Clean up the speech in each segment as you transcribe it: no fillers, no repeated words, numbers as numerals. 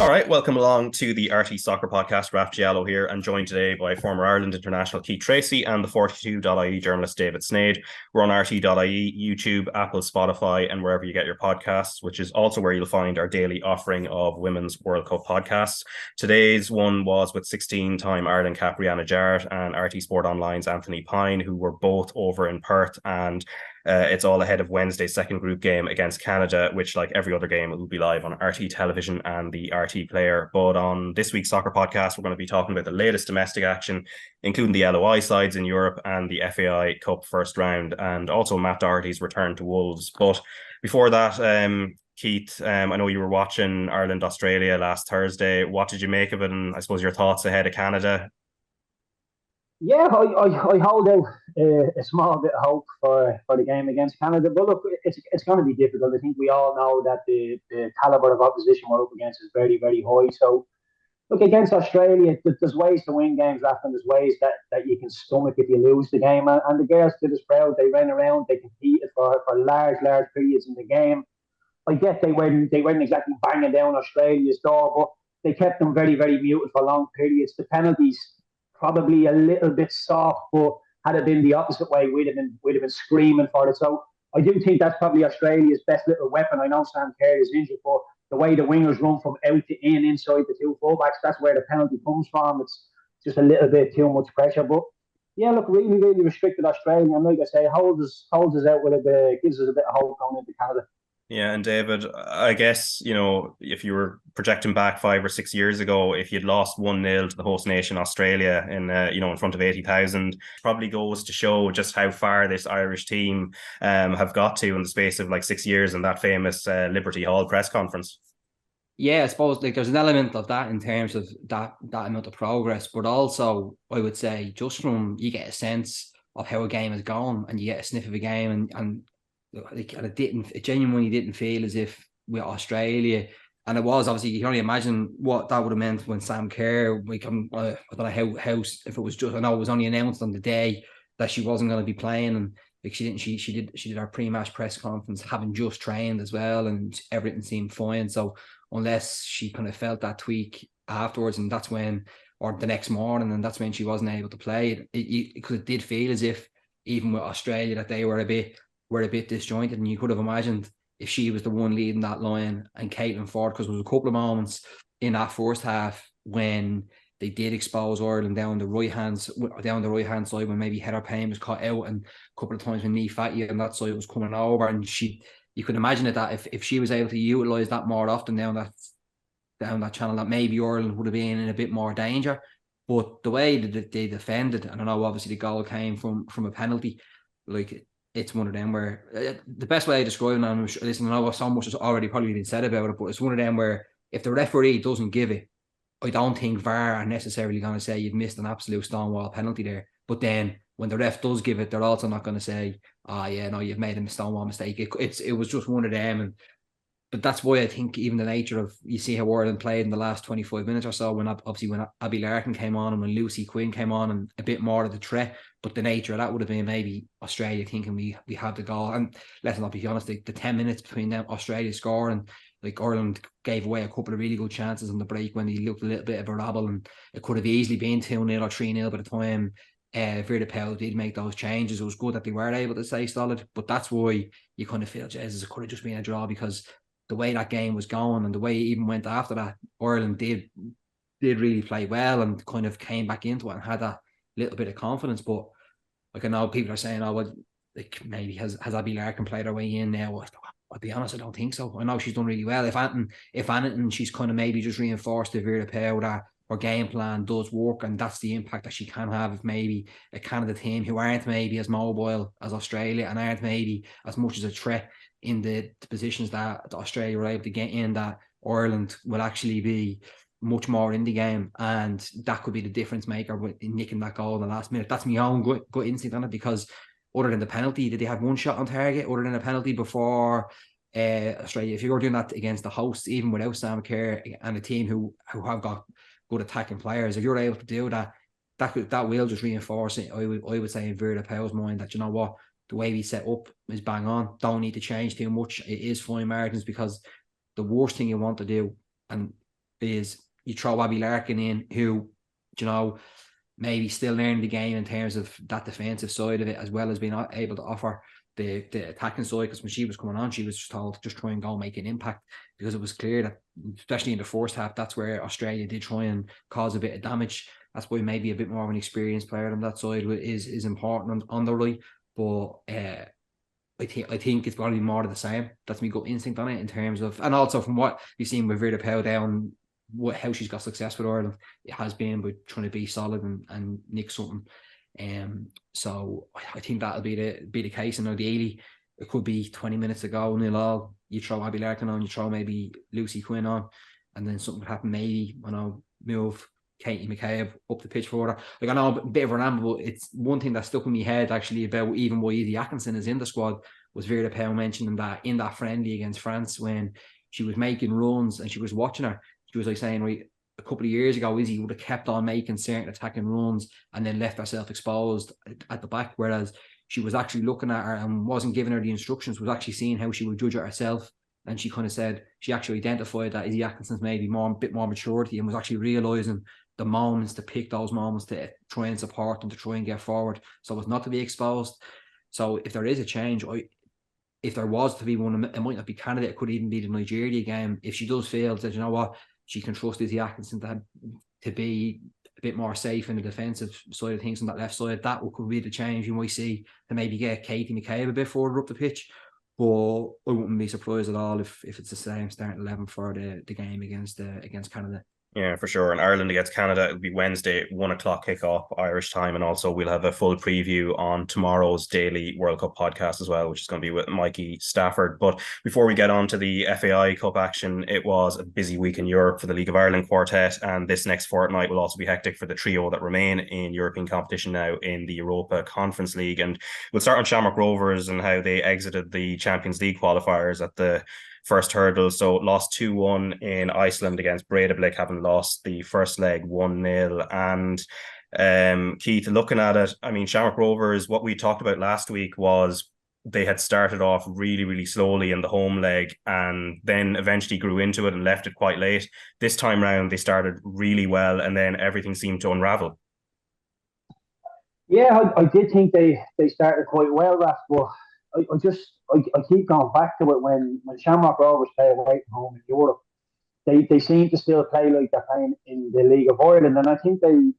All right, welcome along to the RTÉ Soccer Podcast. Raf Diallo here, and joined today by former Ireland international Keith Treacy and the 42.ie journalist David Sneyd. We're on RTÉ.ie, YouTube, Apple, Spotify, and wherever you get your podcasts, which is also where you'll find our daily offering of Women's World Cup podcasts. Today's one was with 16-time Ireland cap Rianna Jarrett and RT Sport Online's Anthony Pine, who were both over in Perth, and it's all ahead of Wednesday's second group game against Canada, which, like every other game, will be live on RT Television and the RT Player. But on this week's Soccer Podcast, we're going to be talking about the latest domestic action, including the LOI sides in Europe and the FAI Cup first round, and also Matt Doherty's return to Wolves. But before that, Keith, I know you were watching Ireland-Australia last Thursday. What did you make of it, and I suppose your thoughts ahead of Canada? Yeah, I hold out a small bit of hope for the game against Canada. But look, it's going to be difficult. I think we all know that the calibre of opposition we're up against is very, very high. So, look, against Australia, there's ways to win games, and there's ways that you can stomach if you lose the game. And the girls did us proud. They ran around, they competed for large periods in the game. I get they weren't exactly banging down Australia's door, but they kept them very, very muted for long periods. The penalties probably a little bit soft, but had it been the opposite way, we'd have been screaming for it. So I do think that's probably Australia's best little weapon. I know Sam Kerr is injured, but the way the wingers run from out to in inside the two fullbacks, that's where the penalty comes from. It's just a little bit too much pressure. But yeah, look, really, really restricted Australia. And like I say, holds us out with a bit, gives us a bit of hope going into Canada. Yeah, and David, I guess, if you were projecting back 5 or 6 years ago, if you'd lost 1-0 to the host nation, Australia, in front of 80,000, probably goes to show just how far this Irish team have got to in the space of like 6 years in that famous Liberty Hall press conference. Yeah, I suppose like there's an element of that in terms of that amount of progress, but also I would say just from you get a sense of how a game is going and you get a sniff of a game and it genuinely didn't feel as if with Australia, and it was obviously you can only imagine what that would have meant when Sam Kerr I don't know how if it was just, I know it was only announced on the day that she wasn't going to be playing, and like she did our pre-match press conference having just trained as well, and everything seemed fine. So unless she kind of felt that tweak afterwards, and that's when, or the next morning, and that's when she wasn't able to play, because it did feel as if even with Australia that they were a bit disjointed, and you could have imagined if she was the one leading that line and Caitlin Ford, because there was a couple of moments in that first half when they did expose Ireland down the right hand side when maybe Heather Payne was caught out, and a couple of times when Niamh Fatty on that side was coming over, and you could imagine that if she was able to utilise that more often down that channel, that maybe Ireland would have been in a bit more danger. But the way that they defended, and I know obviously the goal came from a penalty, like it's one of them where the best way I describe it, and listen, I know so much has already probably been said about it, but it's one of them where if the referee doesn't give it, I don't think VAR are necessarily going to say you've missed an absolute stonewall penalty there. But then when the ref does give it, they're also not going to say, yeah, no, you've made a stonewall mistake. It was just one of them. But that's why I think even the nature of, you see how Ireland played in the last 25 minutes or so, when Abby Larkin came on and when Lucy Quinn came on, and a bit more of the threat. But the nature of that would have been maybe Australia thinking we had the goal. And let's not be honest, the 10 minutes between them, Australia scoring, like Ireland gave away a couple of really good chances on the break when they looked a little bit of a rabble, and it could have easily been 2-0 or 3-0 by the time Vera Pauw did make those changes. It was good that they were able to stay solid, but that's why you kind of feel, Jesus, it could have just been a draw, because the way that game was going and the way it even went after that, Ireland did really play well and kind of came back into it and had that little bit of confidence. But like, I know people are saying, oh, well, like maybe has Abby Larkin played her way in now? I'll be honest, I don't think so. I know she's done really well. If anything, she's kind of maybe just reinforced the Vera Pauw that her game plan does work, and that's the impact that she can have if maybe a Canada team who aren't maybe as mobile as Australia and aren't maybe as much as a threat in the positions that Australia were able to get in, that Ireland will actually be much more in the game, and that could be the difference maker with nicking that goal in the last minute. That's my own gut instinct on it, because other than the penalty, did they have one shot on target other than a penalty before Australia? If you were doing that against the hosts, even without Sam Kerr and a team who have got good attacking players, if you're able to do that, that will just reinforce it. I would say in Vera Pauw's mind that, you know what, the way we set up is bang on. Don't need to change too much. It is fine margins, because the worst thing you want to do, and is you throw Abby Larkin in, who, you know, maybe still learning the game in terms of that defensive side of it, as well as being able to offer the attacking side. Because when she was coming on, she was just told just try and go and make an impact, because it was clear that, especially in the first half, that's where Australia did try and cause a bit of damage. That's why maybe a bit more of an experienced player on that side is important on the right. But I think it's going to be more of the same. That's my gut instinct on it, in terms of, and also from what we've seen with Rita Powell down, how she's got success with Ireland, it has been by trying to be solid and nick something. So I think that'll be the case. And ideally, it could be 20 minutes to go, 0-0. You throw Abby Larkin on, you throw maybe Lucy Quinn on, and then something could happen. Maybe move Katie McCabe up the pitch further. Like, I know a bit of a ramble, but it's one thing that stuck in my head actually about even why Edie Atkinson is in the squad was Vera Powell mentioning that in that friendly against France, when she was making runs and she was watching her, she was like saying, right, a couple of years ago, Izzy would have kept on making certain attacking runs and then left herself exposed at the back, whereas she was actually looking at her and wasn't giving her the instructions, was actually seeing how she would judge it herself. And she kind of said she actually identified that Izzy Atkinson's maybe a bit more maturity, and was actually realising the moments to pick those moments to try and support them, to try and get forward, so as not to be exposed. So if there is a change, if there was to be one, it might not be Canada, it could even be the Nigeria game. If she does feel that, you know what, she can trust Izzy Atkinson to be a bit more safe in the defensive side of things on that left side, that could be the change you might see, to maybe get Katie McCabe a bit further up the pitch. But I wouldn't be surprised at all if it's the same starting 11 for the game against Canada. Yeah, for sure. And Ireland against Canada, it'll be Wednesday, 1:00 kickoff Irish time. And also we'll have a full preview on tomorrow's daily World Cup podcast as well, which is going to be with Mikey Stafford. But before we get on to the FAI Cup action, it was a busy week in Europe for the League of Ireland quartet. And this next fortnight will also be hectic for the trio that remain in European competition now in the Europa Conference League. And we'll start on Shamrock Rovers and how they exited the Champions League qualifiers at the first hurdle. So lost 2-1 in Iceland against Breiðablik, having lost the first leg 1-0. And Keith, looking at it, I mean, Shamrock Rovers, what we talked about last week was they had started off really, really slowly in the home leg and then eventually grew into it and left it quite late. This time round, they started really well and then everything seemed to unravel. Yeah, I did think they started quite well, Raf, but I keep going back to it when Shamrock Rovers play away from home in Europe. They seem to still play like they're playing in the League of Ireland, and I think they,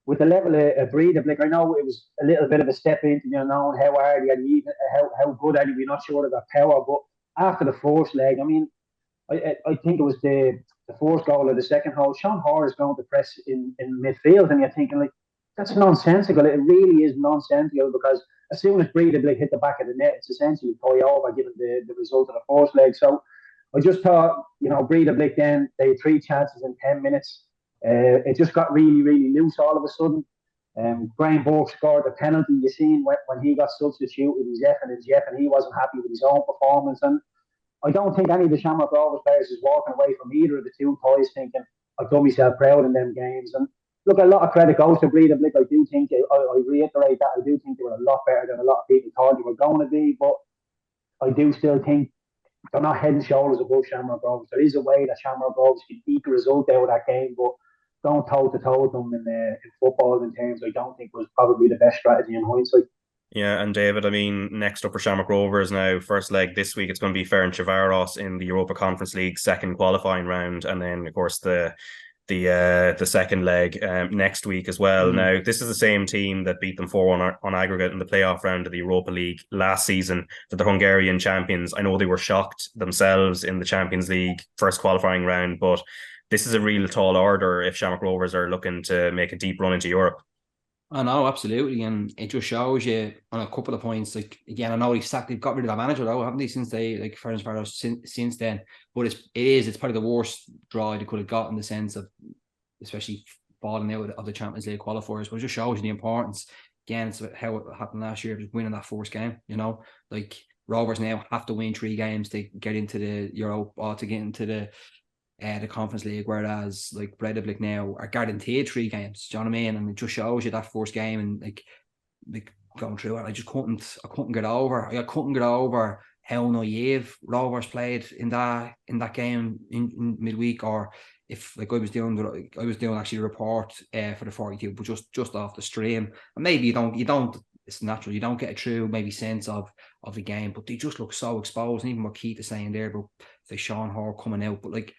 with the level of Breiðablik, I know it was a little bit of a step into knowing how are they, and even how good are they. We're not sure of their power, but after the first leg, I mean, I think it was the first goal of the second half. Sean Hoare is going to press in midfield, and you're thinking, like, that's nonsensical. It really is nonsensical, because as soon as Breiðablik hit the back of the net, it's essentially tie over given the result of the first leg. So I just thought, Breiðablik then, they had 3 chances in 10 minutes. It just got really, really loose all of a sudden. Graham Burke scored the penalty. You seen when he got substituted, and he wasn't happy with his own performance. And I don't think any of the Shamrock Rovers players is walking away from either of the two ties thinking, I've done myself proud in them games. And look, a lot of credit goes to Breiðablik. I do think, I reiterate that, I do think they were a lot better than a lot of people thought they were going to be, but I do still think they're not head and shoulders above Shamrock Rovers. There is a way that Shamrock Rovers can eke a result out of that game, but going toe-to-toe with them in football in terms, I don't think was probably the best strategy in hindsight. Yeah, and David, I mean, next up for Shamrock Rovers now, first leg this week, it's going to be Ferencváros in the Europa Conference League second qualifying round, and then, of course, the second leg next week as well. Now, this is the same team that beat them 4-1 on aggregate in the playoff round of the Europa League last season for the Hungarian champions. I know they were shocked themselves in the Champions League first qualifying round, but this is a real tall order if Shamrock Rovers are looking to make a deep run into Europe. I know, absolutely, and it just shows you on a couple of points. Like, again, I know they've got rid of that manager though, haven't they? Since they since then, but it's probably the worst draw they could have got in the sense of, especially falling out of the Champions League qualifiers. But it just shows you the importance. Again, it's how it happened last year, just winning that first game. Like Rovers now have to win 3 games to get into the Euro or to get into the Conference League, whereas like Breiðablik now are guaranteed 3 games. Do you know what I mean? And it just shows you that first game, and like going through it, I couldn't get over how naive Rovers played in that game in midweek, or if like I was doing actually a report for the 42, but just off the stream, and maybe you don't. It's natural. You don't get a true maybe sense of the game, but they just look so exposed. And even what Keith is saying there about the Sean Hall coming out, but like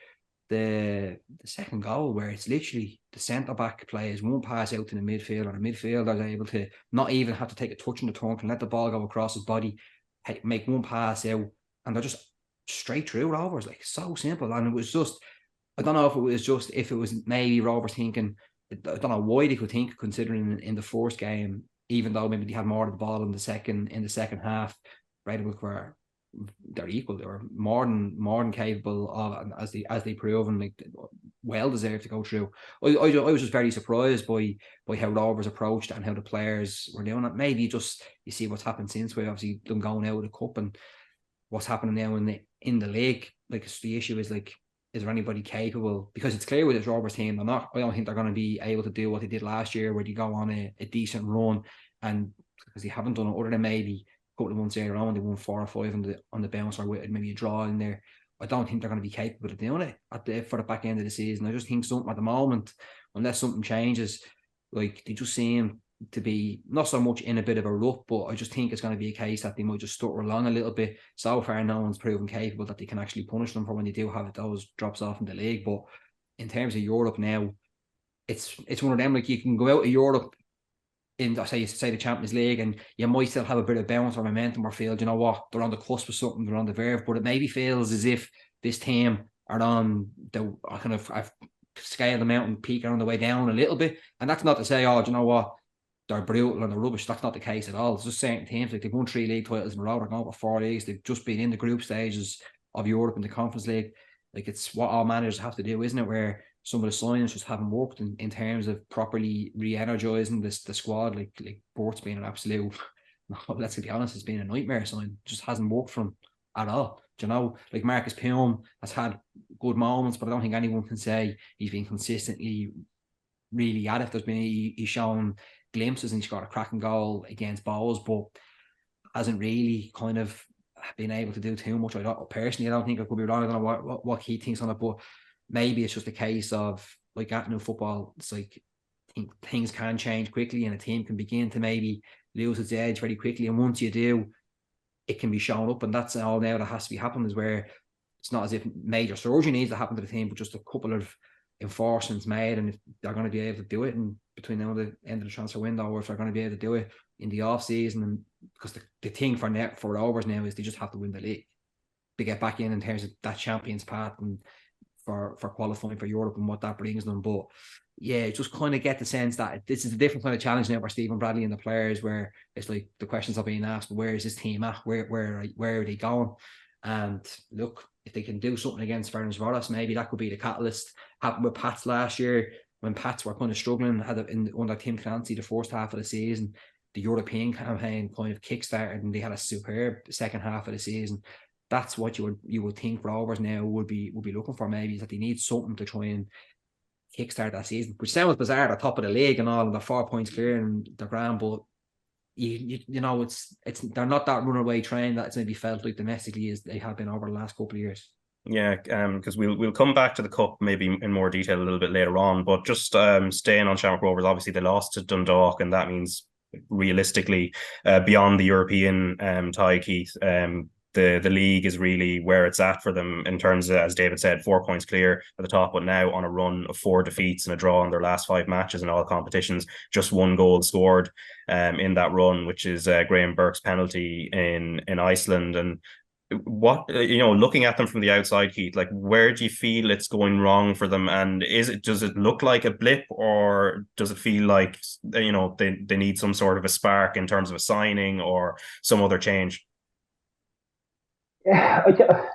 the second goal where it's literally the centre back plays one pass out to the midfield, and the midfielder is able to not even have to take a touch in the trunk and let the ball go across his body, make one pass out, and they're just straight through Rovers. Like so simple, and it was just. I don't know if it was maybe Rovers thinking. I don't know why they could think, considering in the first game, even though maybe they had more of the ball in the second half, Redwood were they're equal. They were more than capable of, as they proven, like well deserved to go through. I was just very surprised by how Rovers approached it and how the players were doing it. Maybe just you see what's happened since, we obviously them going out of the cup and what's happening now in the league. Like the issue is like, is there anybody capable? Because it's clear with this Rovers team, I don't think they're going to be able to do what they did last year, where they go on a decent run, and because they haven't done it other than maybe a couple of months earlier on, they won 4 or 5 on the bounce, or with maybe a draw in there. I don't think they're going to be capable of doing it for the back end of the season. I just think something at the moment, unless something changes, like they just seem to be not so much in a bit of a rut, but I just think it's going to be a case that they might just stutter along a little bit. So far, no one's proven capable that they can actually punish them for when they do have those drops off in the league. But in terms of Europe now, it's one of them, like you can go out of Europe in say the Champions League, and you might still have a bit of bounce or momentum, or feel, you know what, they're on the cusp of something, they're on the verve, but it maybe feels as if this team are on the kind of, I've scaled the mountain peak on the way down a little bit. And that's not to say, oh, do you know what, they're brutal and they're rubbish. That's not the case at all. It's just certain teams, like they've won 3 league titles in a row, they're going for 4 leagues, they've just been in the group stages of Europe in the Conference League. Like, it's what all managers have to do, isn't it? Where some of the signings just haven't worked in terms of properly re-energizing the squad. Like Bort's been an absolute, let's be honest, it's been a nightmare sign. Just hasn't worked for him at all. Do you know, like Marcus Pum has had good moments, but I don't think anyone can say he's been consistently really at it. There's been, he's shown glimpses, and he's got a cracking goal against Bowles, but hasn't really kind of been able to do too much. I don't think, I could be wrong. I don't know what he thinks on it, but maybe it's just a case of, like at new football, it's like things can change quickly, and a team can begin to maybe lose its edge very quickly. And once you do, it can be shown up, and that's all now that has to be happening, is where it's not as if major surgery needs to happen to the team, but just a couple of enforcements made, and if they're going to be able to do it in between now and the end of the transfer window, or if they're going to be able to do it in the off season. And because the thing for Rovers now is they just have to win the league to get back in terms of that champions path, and for qualifying for Europe and what that brings them. But yeah, just kind of get the sense that this is a different kind of challenge now for Stephen Bradley and the players, where it's like the questions are being asked, where is this team at? Where are they going? And look, if they can do something against Ferencváros, maybe that could be the catalyst. Happened with Pats last year, when Pats were kind of struggling, under Tim Clancy the first half of the season. The European campaign kind of kickstarted, and they had a superb second half of the season. That's what you would think Rovers now would be looking for, maybe, is that they need something to try and kickstart that season, which sounds bizarre at the top of the league and all, and they're 4 points clear and they're grand, but you know, it's they're not that runaway train that it's maybe felt like domestically as they have been over the last couple of years. Yeah, because we'll come back to the cup maybe in more detail a little bit later on, but just staying on Shamrock Rovers, obviously they lost to Dundalk, and that means realistically beyond the European tie, Keith, the league is really where it's at for them in terms of, as David said, 4 points clear at the top, but now on a run of 4 defeats and a draw in their last 5 matches in all competitions. Just 1 goal scored in that run, which is Graham Burke's penalty in Iceland. And what, looking at them from the outside, Keith, like, where do you feel it's going wrong for them? And does it look like a blip, or does it feel like they need some sort of a spark in terms of a signing or some other change? Yeah,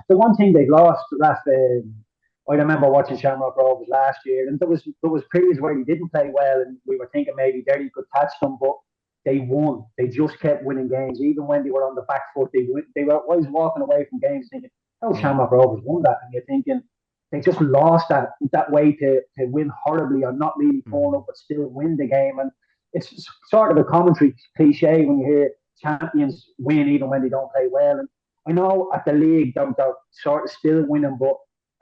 the one thing they've lost, I remember watching Shamrock Rovers last year, and there was periods where they didn't play well, and we were thinking maybe Derry could catch them, but they won. They just kept winning games, even when they were on the back foot. They were always walking away from games thinking, "Oh, Shamrock Rovers won that," and you're thinking they just lost that way to win horribly, or not really turn up but still win the game. And it's sort of a commentary cliche when you hear champions win even when they don't play well. And I know at the league they're sort of still winning, but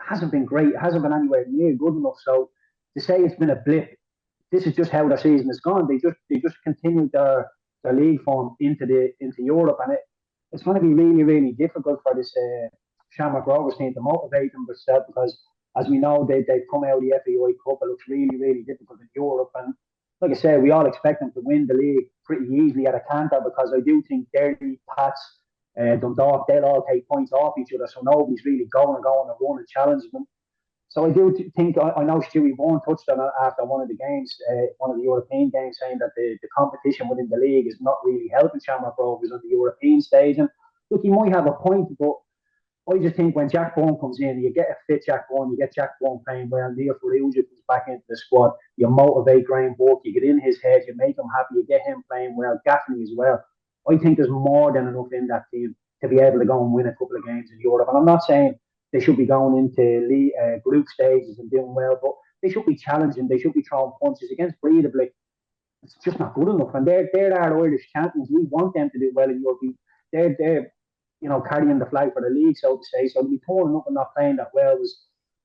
hasn't been great. It hasn't been anywhere near good enough. So to say it's been a blip, this is just how their season has gone. They just continued their league form into Europe, and it's going to be really, really difficult for this Shamrock Rovers team to motivate them themselves, because as we know, they've come out of the FAI Cup. It looks really, really difficult in Europe, and like I said, we all expect them to win the league pretty easily at a canter, because I do think Doherty, Pats, Dundalk, they'll all take points off each other, so nobody's really going and run and challenging them. So I do think, I know Stewie Vaughan touched on it after one of the games, one of the European games, saying that the competition within the league is not really helping Shamrock Rovers on the European stage. And look, he might have a point, but I just think when Jack Vaughan comes in, you get a fit Jack Vaughan, you get Jack Vaughan playing well, Neil Ferrugia comes back into the squad, you motivate Graham Burke, you get in his head, you make him happy, you get him playing well, Gaffney as well. I think there's more than enough in that team to be able to go and win a couple of games in Europe. And I'm not saying they should be going into group stages and doing well, but they should be challenging. They should be throwing punches against Breidablik. It's just not good enough. And they're our Irish champions. We want them to do well in Europe. They're carrying the flag for the league, so to say. So to be turning up and not playing that well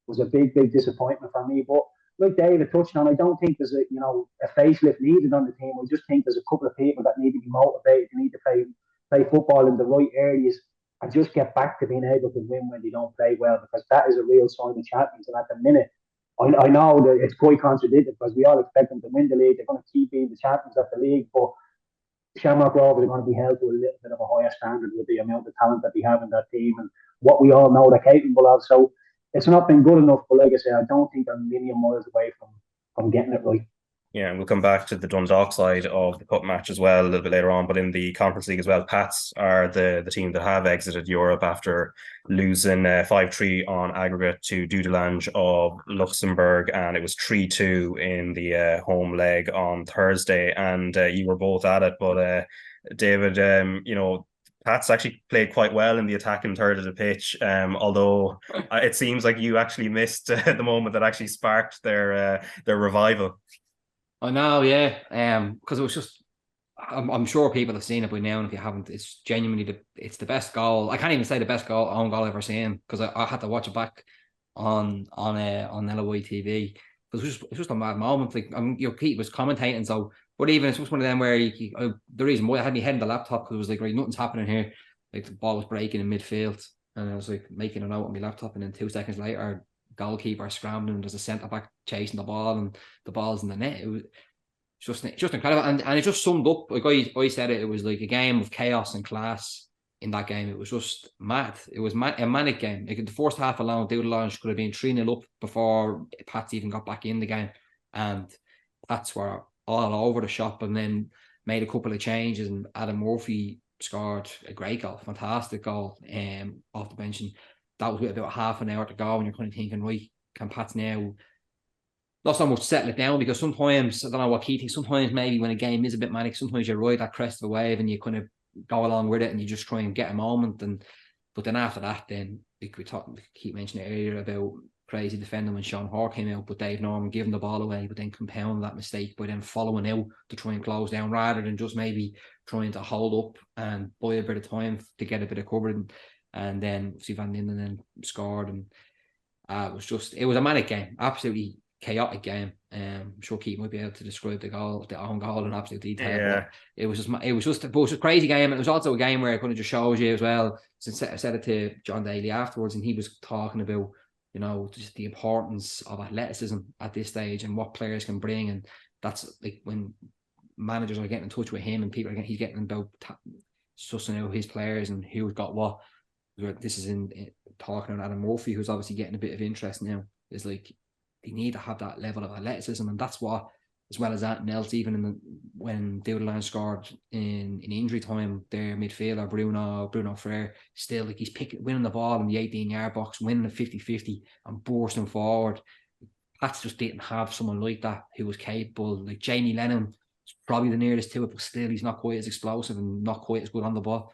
was a big disappointment for me. But like David touched on, I don't think there's a facelift needed on the team. I just think there's a couple of people that need to be motivated. They need to play football in the right areas and just get back to being able to win when they don't play well, because that is a real sign of champions. And at the minute, I know that it's quite contradictory, because we all expect them to win the league. They're going to keep being the champions of the league, but Shamrock Rovers are going to be held to a little bit of a higher standard with the amount of talent that they have in that team and what we all know they're capable of. So it's not been good enough, but like I say, I don't think they're a million miles away from getting it right. Yeah, and we'll come back to the Dundalk side of the cup match as well a little bit later on. But in the Conference League as well, Pats are the team that have exited Europe after losing 5-3 on aggregate to Dudelange of Luxembourg, and it was 3-2 in the home leg on Thursday. And you were both at it, but David, Pats actually played quite well in the attacking third of the pitch, although it seems like you actually missed the moment that actually sparked their revival. I know, yeah. Because it was just, I'm sure people have seen it by now, and if you haven't, it's genuinely it's the best goal. I can't even say the best own goal I've ever seen, because I had to watch it back on LOI TV. It's just a mad moment. Like, Keith was commentating, so, but even it's just one of them where the reason why I had my head in the laptop, because it was like, right, nothing's happening here. Like, the ball was breaking in midfield, and I was like making a note on my laptop, and then 2 seconds later, goalkeeper scrambling, there's a centre back chasing the ball, and the ball's in the net. It was just incredible, and it just summed up. Like I said it was like a game of chaos and class in that game. It was just mad. It was a manic game. Like, in the first half alone, Dudelange could have been 3-0 up before Pats even got back in the game, and Pats were all over the shop, and then made a couple of changes, and Adam Murphy scored a great goal, fantastic goal off the bench. And that was with about half an hour to go, and you're kind of thinking, right, can Pats now not so much settle it down? Because sometimes, I don't know what Keith thinks, sometimes maybe when a game is a bit manic, sometimes you ride that crest of a wave and you kind of go along with it and you just try and get a moment. But then after that, then we keep mentioning earlier about crazy defending when Sean Hoare came out, but Dave Norman giving the ball away, but then compounding that mistake by then following out to try and close down, rather than just maybe trying to hold up and buy a bit of time to get a bit of cover. And then Van Linden then scored, and it was a manic game, absolutely chaotic game. I'm sure Keith might be able to describe the own goal in absolute detail. Yeah. But it was just a crazy game, and it was also a game where it kind of just shows you as well. Since I said it to John Daly afterwards, and he was talking about just the importance of athleticism at this stage and what players can bring, and that's like when managers are getting in touch with him and people he's getting about sussing out his players and who's got what. This is in talking about Adam Murphy, who's obviously getting a bit of interest now. Is like they need to have that level of athleticism, and that's what, as well as that, and else, even when Dudelange scored in injury time, their midfielder Bruno Frere, still like he's winning the ball in the 18-yard box, winning the 50-50 and bursting forward. Pats just didn't have someone like that who was capable. Like Jamie Lennon is probably the nearest to it, but still he's not quite as explosive and not quite as good on the ball.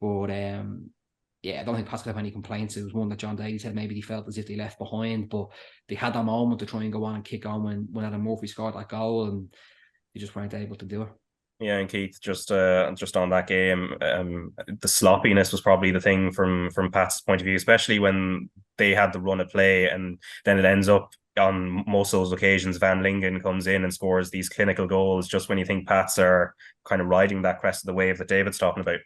But I don't think Pats could have any complaints. It was one that John Daly said maybe they felt as if they left behind, but they had that moment to try and go on and kick on when Adam Murphy scored that goal, and they just weren't able to do it. Yeah, and Keith, just on that game, the sloppiness was probably the thing from Pat's point of view, especially when they had the run of play, and then it ends up on most of those occasions Van Lingen comes in and scores these clinical goals just when you think Pats are kind of riding that crest of the wave that David's talking about.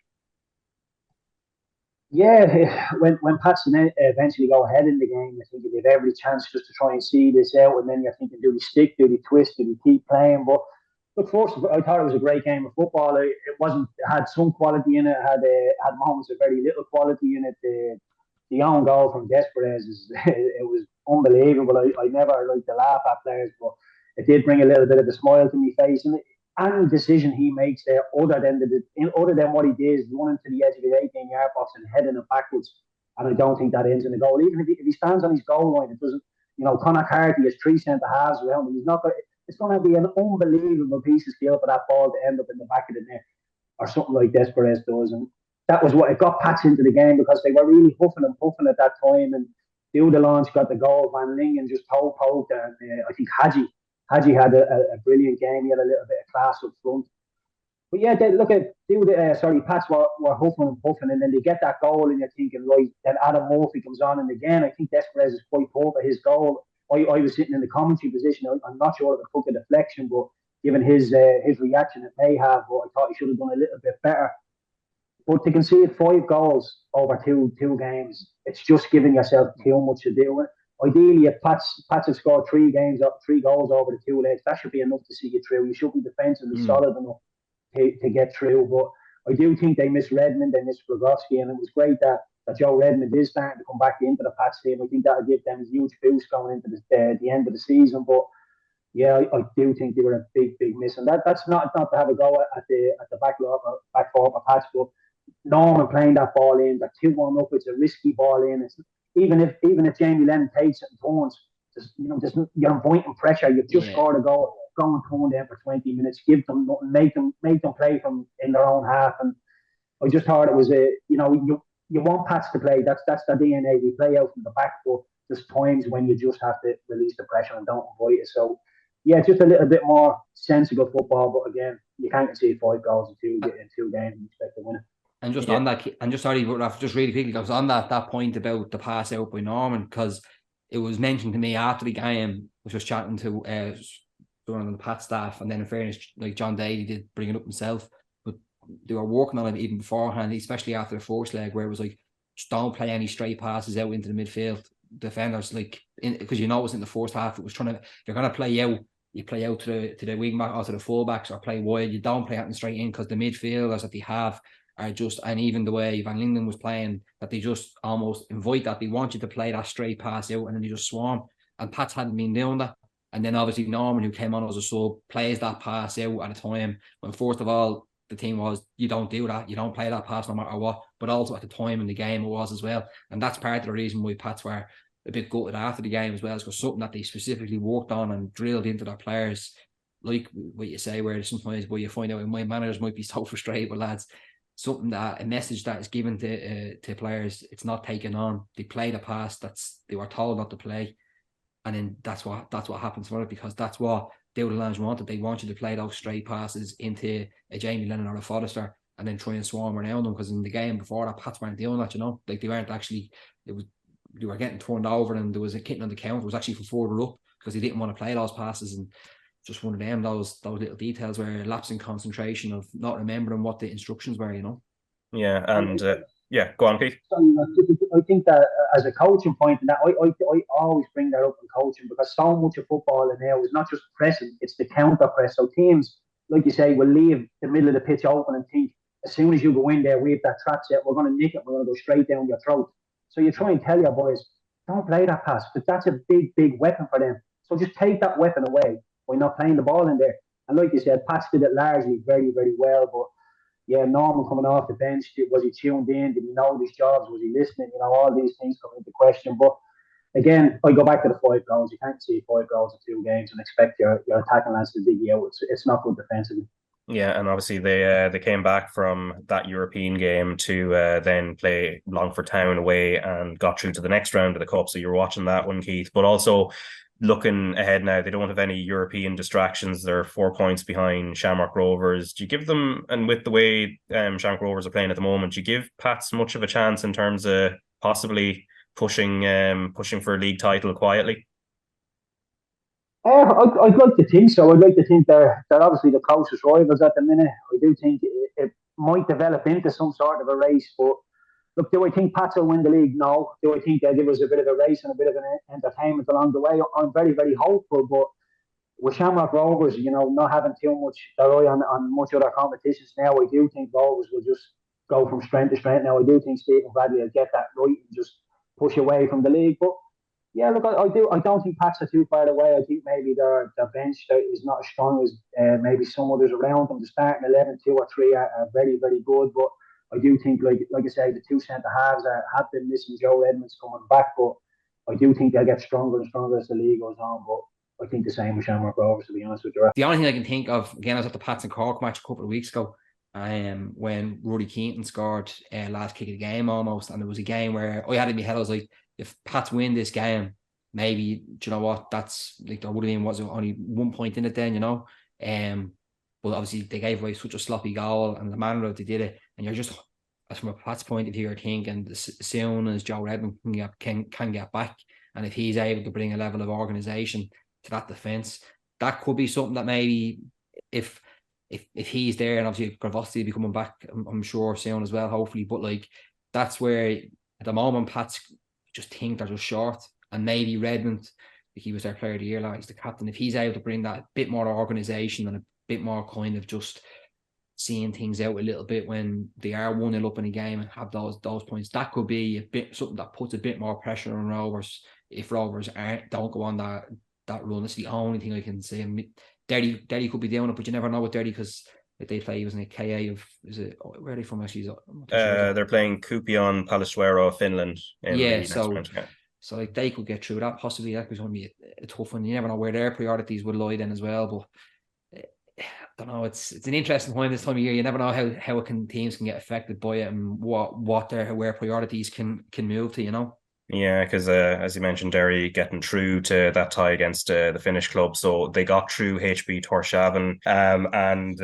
Yeah, when Pats eventually go ahead in the game, I think they have every chance just to try and see this out, and then you're thinking, do they stick, do they twist, do they keep playing? But look, first, I thought it was a great game of football. It wasn't, it had some quality in it, had moments of very little quality in it. The own goal from Desperez it was unbelievable. I never like to laugh at players, but it did bring a little bit of a smile to my face. And any decision he makes there, other than what he did, is running to the edge of the 18-yard box and heading it backwards. And I don't think that ends in the goal. Even if he stands on his goal line, it doesn't. Conor Carty has 3 centre halves around him. He's not. It's going to be an unbelievable piece of skill for that ball to end up in the back of the net, or something like Desperez does. And that was what it got Pats into the game, because they were really huffing and puffing at that time. And the launch got the goal. Van Lingen just poked, and I think Hadji had a brilliant game. He had a little bit of class up front. But yeah, Pats were huffing and puffing, and then they get that goal, and you're thinking, right, then Adam Murphy comes on, and again, I think Desperez is quite poor for his goal. I was sitting in the commentary position. I'm not sure if it took a deflection, but given his reaction, it may have. But I thought he should have done a little bit better. But to concede 5 goals over two games, it's just giving yourself too much to do. Ideally, if Pats have scored 3 goals over the 2 legs, that should be enough to see you through. You should be defensively solid enough to get through. But I do think they missed Redmond, they missed Rogowski, and it was great that Joe Redmond is starting to come back into the Pats team. I think that'll give them a huge boost going into the end of the season. But yeah, I do think they were a big miss, and that's not to have a go at the back four of Pats, but Norman playing that ball in, that 2-1 up, it's a risky ball in. Even if Jamie Lennon takes it and turns, you're inviting pressure. You've just scored a goal. Go and turn them for 20 minutes. Give them nothing. Make them play from in their own half. And I just thought it was you want Pats to play. That's their DNA. We play out from the back, but there's times when you just have to release the pressure and don't invite it. So yeah, just a little bit more sensible football. But again, you can't concede 5 goals in 2 games and expect to win it. And just on that, and just sorry, Raf, just really quickly, I was on that point about the pass out by Norman, because it was mentioned to me after the game. I was just chatting to one of the Pat staff, and then in fairness, like John Daly did bring it up himself, but they were working on it even beforehand, especially after the first leg, where it was like, just don't play any straight passes out into the midfield. Defenders, because it was in the first half, it was trying to, if you're going to play out, you play out to the wing back or to the fullbacks, or play wide. You don't play out straight in, because the midfielders that they have are just, and even the way Van Linden was playing, that they just almost invite that. They want you to play that straight pass out, and then you just swarm. And Pats hadn't been doing that. And then obviously Norman, who came on as a sub, plays that pass out at a time when, first of all, the team was, you don't do that. You don't play that pass no matter what. But also at the time in the game it was as well. And that's part of the reason why Pats were a bit gutted after the game as well, is because something that they specifically worked on and drilled into their players, like what you say, where sometimes where you find out my managers might be so frustrated with lads, a message that is given to players, it's not taken on. They play the pass they were told not to play, and then that's what happens for it, because that's what the Lions wanted. They want you to play those straight passes into a Jamie Lennon or a Forrester, and then try and swarm around them, because in the game before that, Pats weren't doing that, like they weren't actually, they were getting turned over, and there was a kicking on the count. It was actually from further up, because they didn't want to play those passes. And just one of them, those little details where lapse in concentration of not remembering what the instructions were, Yeah, and go on, Keith. I think that as a coaching point, and that I always bring that up in coaching, because so much of football now is not just pressing, it's the counter press. So teams, like you say, will leave the middle of the pitch open and think, as soon as you go in there, we have that trap set, we're going to nick it, we're going to go straight down your throat. So you try and tell your boys, don't play that pass, because that's a big weapon for them. So just take that weapon away by not playing the ball in there. And like you said, Pats did it largely very, very well. But yeah, Norman coming off the bench, was he tuned in? Did he know these jobs? Was he listening? All these things come into question. But again, I go back to the 5 goals. You can't see 5 goals in 2 games and expect your attacking lads to dig you out. It's not good defensively. Yeah, and obviously they came back from that European game to then play Longford Town away and got through to the next round of the Cup. So you're watching that one, Keith. But also looking ahead now, they don't have any European distractions. They're 4 points behind Shamrock Rovers. Do you give them, and with the way Shamrock Rovers are playing at the moment, do you give Pats much of a chance in terms of possibly pushing for a league title quietly? I'd like to think so. I'd like to think they're obviously the closest rivals at the minute. I do think it might develop into some sort of a race. But look, do I think Pats will win the league? No. Do I think they'll give us a bit of a race and a bit of an entertainment along the way? I'm very, very hopeful. But with Shamrock Rovers, not having too much their eye on much other competitions now, I do think Rovers will just go from strength to strength. Now, I do think Stephen Bradley will get that right and just push away from the league. But yeah, look, I do. I don't think Pats are too far away. I think maybe their bench is not as strong as maybe some others around them. The starting 11, 2 or 3 are very, very good. But I do think, like I say, the two centre halves have been missing. Joe Redmond's coming back, but I do think they'll get stronger and stronger as the league goes on. But I think the same with Shamrock Rovers, to be honest with you. The only thing I can think of, again, I was at the Pats and Cork match a couple of weeks ago, when Rory Keaton scored last kick of the game almost, and there was a game where I had in my head, I was like, if Pats win this game, maybe, do you know what, that's like, there would have been, was only 1 point in it then, but obviously they gave away such a sloppy goal, and the manner that they did it, and you're just, as from a Pats point of view, you're thinking as soon as Joe Redmond can get back, and if he's able to bring a level of organisation to that defence, that could be something that maybe if he's there, and obviously Gravosty will be coming back, I'm sure soon as well, hopefully, but like, that's where at the moment Pats just think they're just short, and maybe Redmond, like, he was their player of the year, like he's the captain, if he's able to bring that bit more organisation and a bit more kind of just seeing things out a little bit when they are 1-0 up in a game and have those points, that could be a bit something that puts a bit more pressure on Rovers if Rovers don't go on that run. That's the only thing I can say. I mean, Derry could be doing it, but you never know with Derry, because if they play, wasn't it KA of, is it, where are they from actually? They're playing Kuopion Palastuero of Finland in the next round. So like, they could get through that. Possibly that was going to be a tough one. You never know where their priorities would lie then as well. But I don't know. It's an interesting point this time of year. You never know how teams can get affected by it, and where priorities can move to. Yeah, because as you mentioned, Derry getting through to that tie against the Finnish club, so they got through HB Tórshavn, and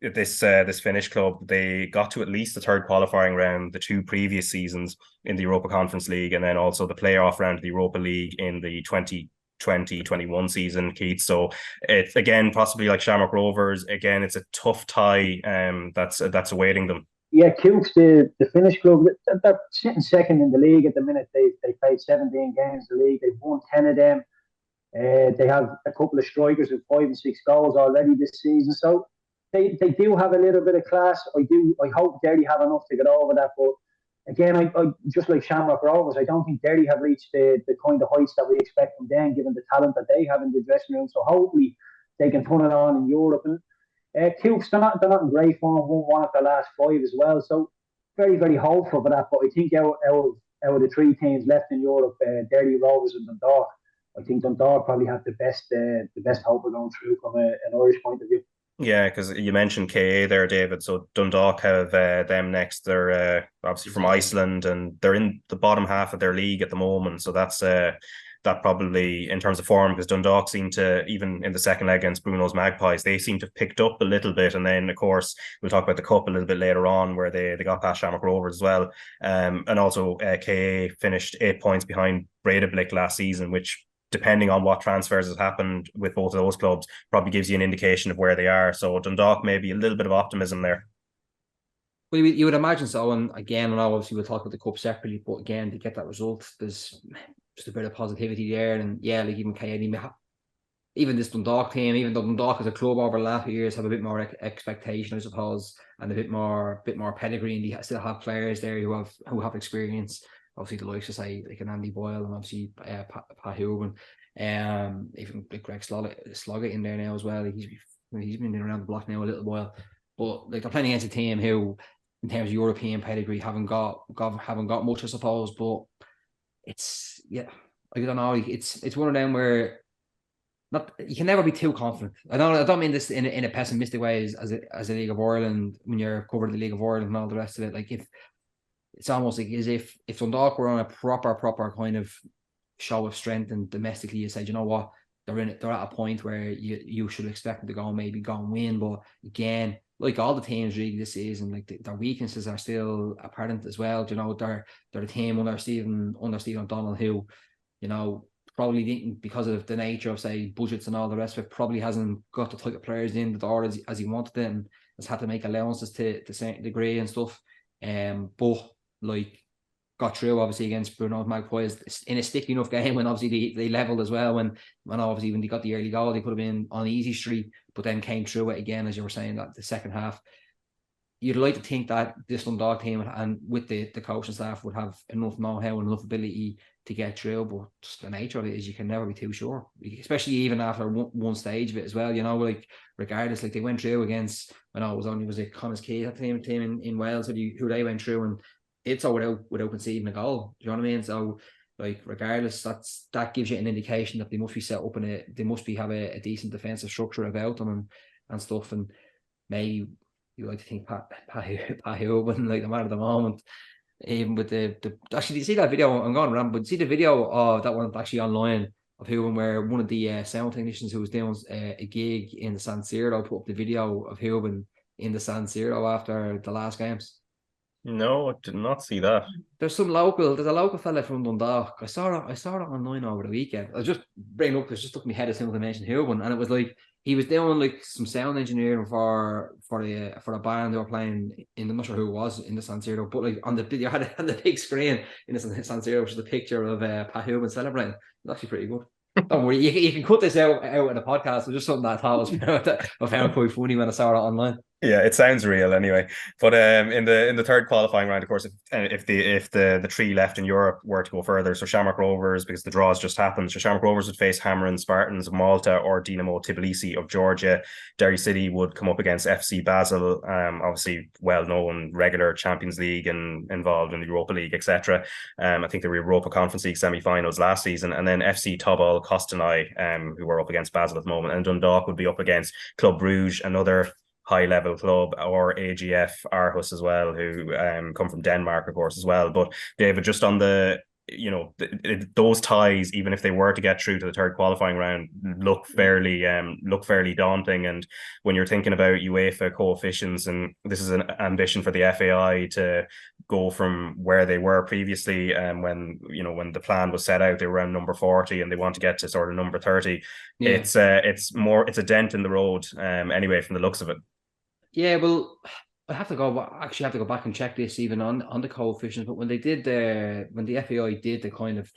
this Finnish club, they got to at least the third qualifying round the 2 previous seasons in the Europa Conference League, and then also the playoff round of the Europa League in the 2020-21 season, Keith. So it's, again, possibly like Shamrock Rovers, again, it's a tough tie that's awaiting them. Yeah, Coops, the Finnish club, they're sitting second in the league at the minute. They played 17 games in the league. They've won 10 of them. They have a couple of strikers with 5 and 6 goals already this season. So they do have a little bit of class. I hope Derry have enough to get over that. But again, I just like Shamrock Rovers, I don't think Derry have reached the kind of heights that we expect from them, given the talent that they have in the dressing room. So hopefully they can turn it on in Europe. And Coops, they're not in great form. Won 1 of their last 5 as well. So very, very hopeful for that. But I think out of the 3 teams left in Europe, Derry, Rovers and Dundalk, I think Dundalk probably have the best hope of going through from an Irish point of view. Yeah, because you mentioned KA there, David. So Dundalk have them next. They're obviously from Iceland, and they're in the bottom half of their league at the moment. So that's that probably, in terms of form, because Dundalk seem to, even in the second leg against Bruno's Magpies, they seem to have picked up a little bit. And then, of course, we'll talk about the Cup a little bit later on, where they got past Shamrock Rovers as well. And also KA finished 8 points behind Breidablik last season, which, depending on what transfers has happened with both of those clubs, probably gives you an indication of where they are. So Dundalk, maybe a little bit of optimism there. Well, you would imagine so. And again, and obviously we'll talk about the Cup separately, but again, to get that result, there's just a bit of positivity there. And yeah, like even KA, even this Dundalk team, even though Dundalk as a club over the last years have a bit more expectation, I suppose, and a bit more pedigree, and they still have players there who have experience. Obviously, the likes of, say, like an Andy Boyle, and obviously Pat Hooban, even like Greg Sloggett in there now as well. Like he's been around the block now a little while, but like they're playing against a team who, in terms of European pedigree, haven't got much, I suppose. But it's, yeah, I don't know. It's one of them where you can never be too confident. I don't mean this in a pessimistic way as a League of Ireland, when you're covered the League of Ireland and all the rest of it. Like, if it's almost like as if Dundalk were on a proper kind of show of strength, and domestically you say, you know what, they're at a point where you should expect them to go and win. But again, like all the teams really this season, like their weaknesses are still apparent as well. You know, they're a team under Stephen O'Donnell who, you know, probably didn't, because of the nature of, say, budgets and all the rest of it, probably hasn't got the type of players in the door as he wanted it, and has had to make allowances to a certain degree and stuff. But like got through obviously against Bruno's Magpies in a sticky enough game when obviously they leveled as well. When obviously when they got the early goal, they could have been on easy street, but then came through it again, as you were saying, that the second half. You'd like to think that this Dundalk team and with the coaching staff would have enough know-how and enough ability to get through, but just the nature of it is you can never be too sure, especially even after one stage of it as well. You know, like regardless, like they went through against, I know was it Connors Keith team in Wales who they went through, and it's all without conceding a goal. Do you know what I mean? So like regardless, that gives you an indication that they must be set up and they must be have a decent defensive structure about them and stuff. And maybe you like to think Pat Huben, like the man at the moment, even with the actually, do you see that video? I'm going around, but see the video of that one actually online of Huben, where one of the sound technicians who was doing a gig in the San Siro put up the video of Huben in the San Siro after the last games. No, I did not see that. There's a local fella from Dundalk. I saw it online over the weekend. I was just bringing up, because just took me head as soon as I mentioned Huben, and it was like he was doing like some sound engineering for a band they were playing in, I'm not sure who it was, in the San Siro, but like on the video had on the big screen in the San Siro, which is the picture of Pat Huben celebrating. It's actually pretty good. Don't worry, you can cut this out in the podcast. It was just something that I found quite funny when I saw it online. Yeah, it sounds real anyway. But in the third qualifying round, of course, if the three left in Europe were to go further, so Shamrock Rovers, because the draws just happened, so Shamrock Rovers would face Hamrin Spartans of Malta or Dinamo Tbilisi of Georgia. Derry City would come up against FC Basel, obviously well-known, regular Champions League and involved in the Europa League, etc. I think they were Europa Conference League semi-finals last season, and then FC Tobol Kostanay, who were up against Basel at the moment, and Dundalk would be up against Club Brugge, another high-level club, or AGF Aarhus as well, who come from Denmark, of course, as well. But David, just on the, those ties, even if they were to get through to the third qualifying round, look fairly daunting. And when you're thinking about UEFA coefficients, and this is an ambition for the FAI to go from where they were previously, when the plan was set out, they were around number 40, and they want to get to sort of number 30. Yeah. It's a dent in the road, anyway, from the looks of it. Yeah, well, I have to go back and check this even on the coefficients. But when they did when the FAI did the kind of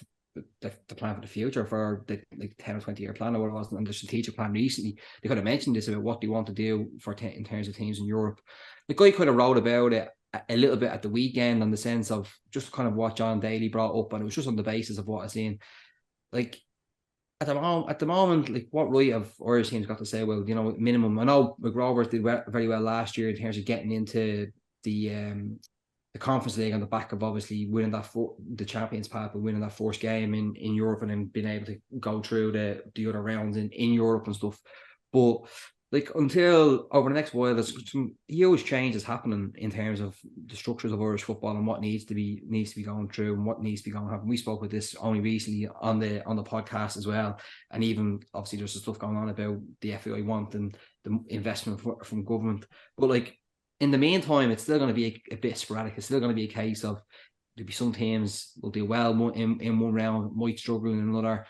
the plan for the future for the 10 or 20 year plan or what it was, and the strategic plan recently, they could have mentioned this about what they want to do in terms of teams in Europe. The guy could have wrote about it a little bit at the weekend, on the sense of just kind of what John Daly brought up, and it was just on the basis of what I've seen. Like at the moment, like what right have Irish teams got to say? Well, minimum. I know McGrovers did very well last year in terms of getting into the Conference League on the back of obviously winning the Champions Path and winning that first game in Europe, and then being able to go through the other rounds in Europe and stuff. But like until over the next while, there's some huge changes happening in terms of the structures of Irish football and what needs to be going through and what needs to be going to happen. We spoke with this only recently on the podcast as well, and even obviously there's some stuff going on about the FAI wanting the investment from government. But like in the meantime, it's still going to be a bit sporadic. It's still going to be a case of there'll be some teams will do well in one round, might struggle in another.